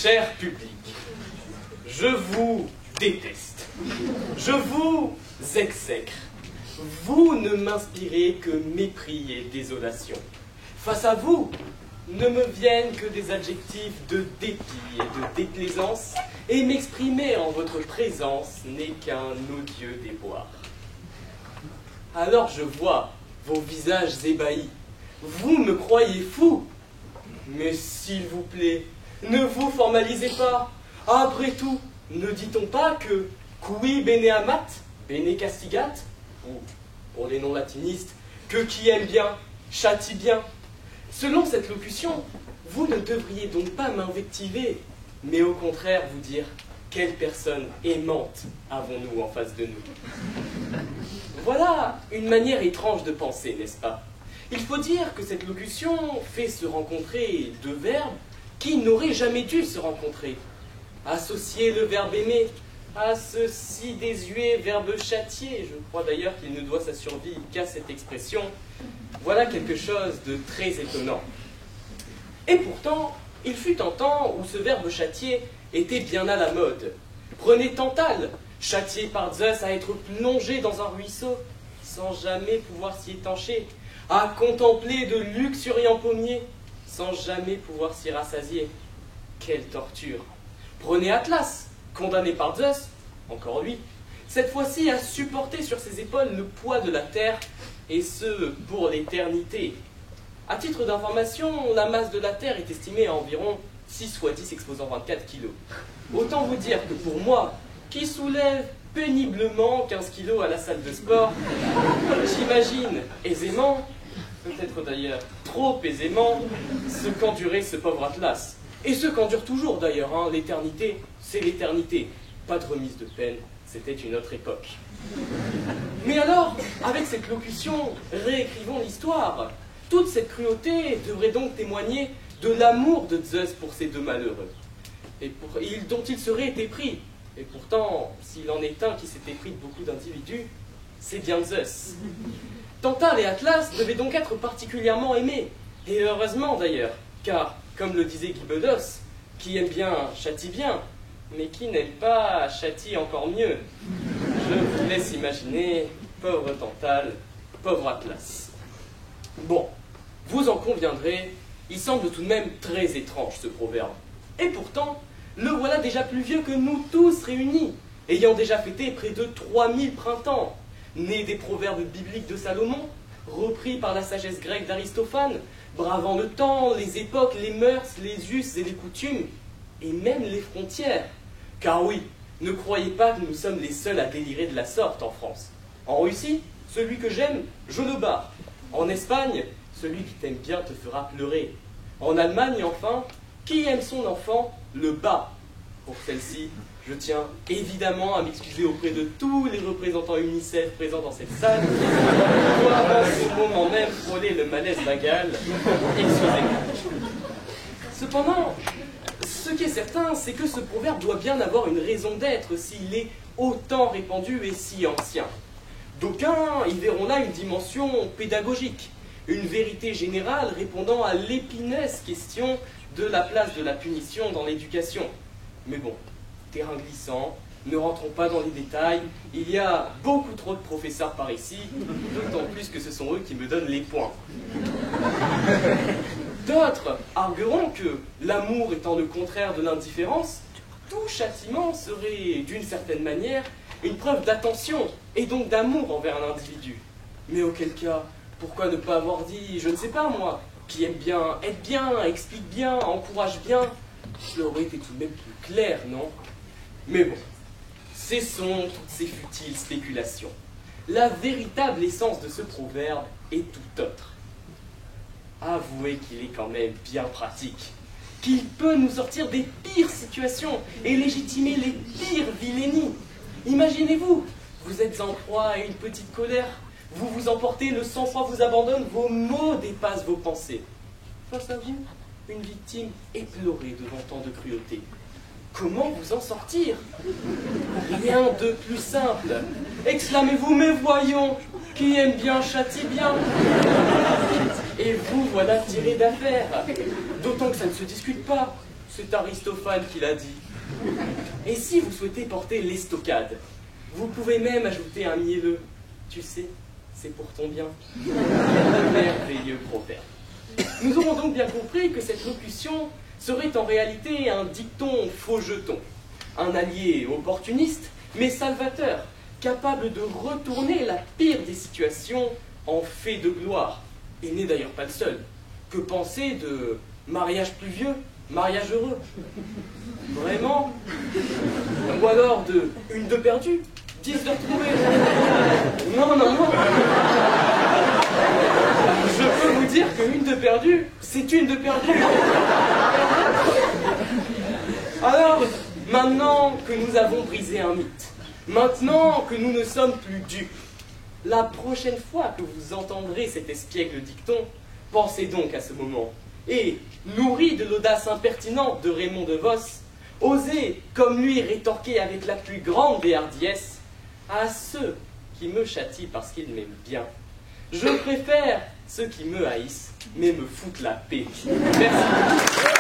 Cher public, je vous déteste. Je vous exècre. Vous ne m'inspirez que mépris et désolation. Face à vous, ne me viennent que des adjectifs de dépit et de déplaisance, et m'exprimer en votre présence n'est qu'un odieux déboire. Alors je vois vos visages ébahis. Vous me croyez fou. Mais s'il vous plaît, ne vous formalisez pas. Après tout, ne dit-on pas que cui bene amat, bene castigat, ou, pour les non-latinistes, que qui aime bien, châtie bien. Selon cette locution, vous ne devriez donc pas m'invectiver, mais au contraire vous dire quelle personne aimante avons-nous en face de nous. Voilà une manière étrange de penser, n'est-ce pas? Il faut dire que cette locution fait se rencontrer deux verbes qui n'auraient jamais dû se rencontrer. Associer le verbe aimer à ce si désuet verbe châtier, je crois d'ailleurs qu'il ne doit sa survie qu'à cette expression, voilà quelque chose de très étonnant. Et pourtant, il fut un temps où ce verbe châtier était bien à la mode. Prenez Tantale, châtié par Zeus à être plongé dans un ruisseau, sans jamais pouvoir s'y étancher, à contempler de luxuriants pommiers, sans jamais pouvoir s'y rassasier. Quelle torture! Prenez Atlas, condamné par Zeus, encore lui, cette fois-ci à supporter sur ses épaules le poids de la terre, et ce, pour l'éternité. À titre d'information, la masse de la Terre est estimée à environ 6 fois 10 exposant 24 kg. Autant vous dire que pour moi, qui soulève péniblement 15 kg à la salle de sport, j'imagine aisément, peut-être d'ailleurs trop aisément, ce qu'endurait ce pauvre Atlas. Et ce qu'endure toujours d'ailleurs, hein, l'éternité, c'est l'éternité. Pas de remise de peine, c'était une autre époque. Mais alors, avec cette locution, réécrivons l'histoire. Toute cette cruauté devrait donc témoigner de l'amour de Zeus pour ces deux malheureux, dont il serait épris. Et pourtant, s'il en est un qui s'est épris de beaucoup d'individus, c'est bien Zeus. Tantale et Atlas devaient donc être particulièrement aimés, et heureusement d'ailleurs, car, comme le disait Guy Bedos, qui aime bien châtie bien, mais qui n'aime pas châtie encore mieux. Je vous laisse imaginer, pauvre Tantale, pauvre Atlas. Bon, vous en conviendrez, il semble tout de même très étrange ce proverbe. Et pourtant, le voilà déjà plus vieux que nous tous réunis, ayant déjà fêté près de 3000 printemps, né des proverbes bibliques de Salomon, repris par la sagesse grecque d'Aristophane, bravant le temps, les époques, les mœurs, les us et les coutumes, et même les frontières. Car oui, ne croyez pas que nous sommes les seuls à délirer de la sorte en France. En Russie, celui que j'aime, je le bats. En Espagne, celui qui t'aime bien te fera pleurer. En Allemagne, enfin, qui aime son enfant, le bat. Pour celle-ci, je tiens évidemment à m'excuser auprès de tous les représentants UNICEF présents dans cette salle, qui doivent en ce moment même frôler le malaise vagal. Excusez-moi. Cependant, ce qui est certain, c'est que ce proverbe doit bien avoir une raison d'être s'il est autant répandu et si ancien. D'aucuns y verront là une dimension pédagogique, une vérité générale répondant à l'épineuse question de la place de la punition dans l'éducation. Mais bon, terrain glissant, ne rentrons pas dans les détails, il y a beaucoup trop de professeurs par ici, d'autant plus que ce sont eux qui me donnent les points. D'autres argueront que, l'amour étant le contraire de l'indifférence, tout châtiment serait, d'une certaine manière, une preuve d'attention et donc d'amour envers un individu. Mais auquel cas, pourquoi ne pas avoir dit, je ne sais pas moi, qui aime bien, aide bien, explique bien, encourage bien? Cela aurait été tout de même plus clair, non? Mais bon, cessons toutes ces futiles spéculations. La véritable essence de ce proverbe est tout autre. Avouez qu'il est quand même bien pratique, qu'il peut nous sortir des pires situations et légitimer les pires vilainies. Imaginez-vous, vous êtes en proie à une petite colère, vous vous emportez, le sang-froid vous abandonne, vos mots dépassent vos pensées. Face à vous, une victime éplorée devant tant de cruauté. Comment vous en sortir? Rien de plus simple. Exclamez-vous, mais voyons, qui aime bien châtie bien. Et vous voilà tiré d'affaire. D'autant que ça ne se discute pas. c'est Aristophane qui l'a dit. Et si vous souhaitez porter l'estocade, vous pouvez même ajouter un mielleux. Tu sais, c'est pour ton bien. Merveilleux proverbe. Nous aurons donc bien compris que cette locution serait en réalité un dicton faux jeton, un allié opportuniste, mais salvateur, capable de retourner la pire des situations en fait de gloire, et n'est d'ailleurs pas le seul. Que penser de mariage pluvieux, mariage heureux? Vraiment? Ou alors de une de perdue, 10 de retrouvée? Non, non, non. Je peux vous dire qu'une de perdue, c'est une de perdue. Alors, maintenant que nous avons brisé un mythe, maintenant que nous ne sommes plus dupes, la prochaine fois que vous entendrez cet espiègle dicton, pensez donc à ce moment. Et, nourri de l'audace impertinente de Raymond DeVos, osez, comme lui, rétorquer avec la plus grande des hardiesses à ceux qui me châtient parce qu'ils m'aiment bien. Je préfère ceux qui me haïssent, mais me foutent la paix. Merci.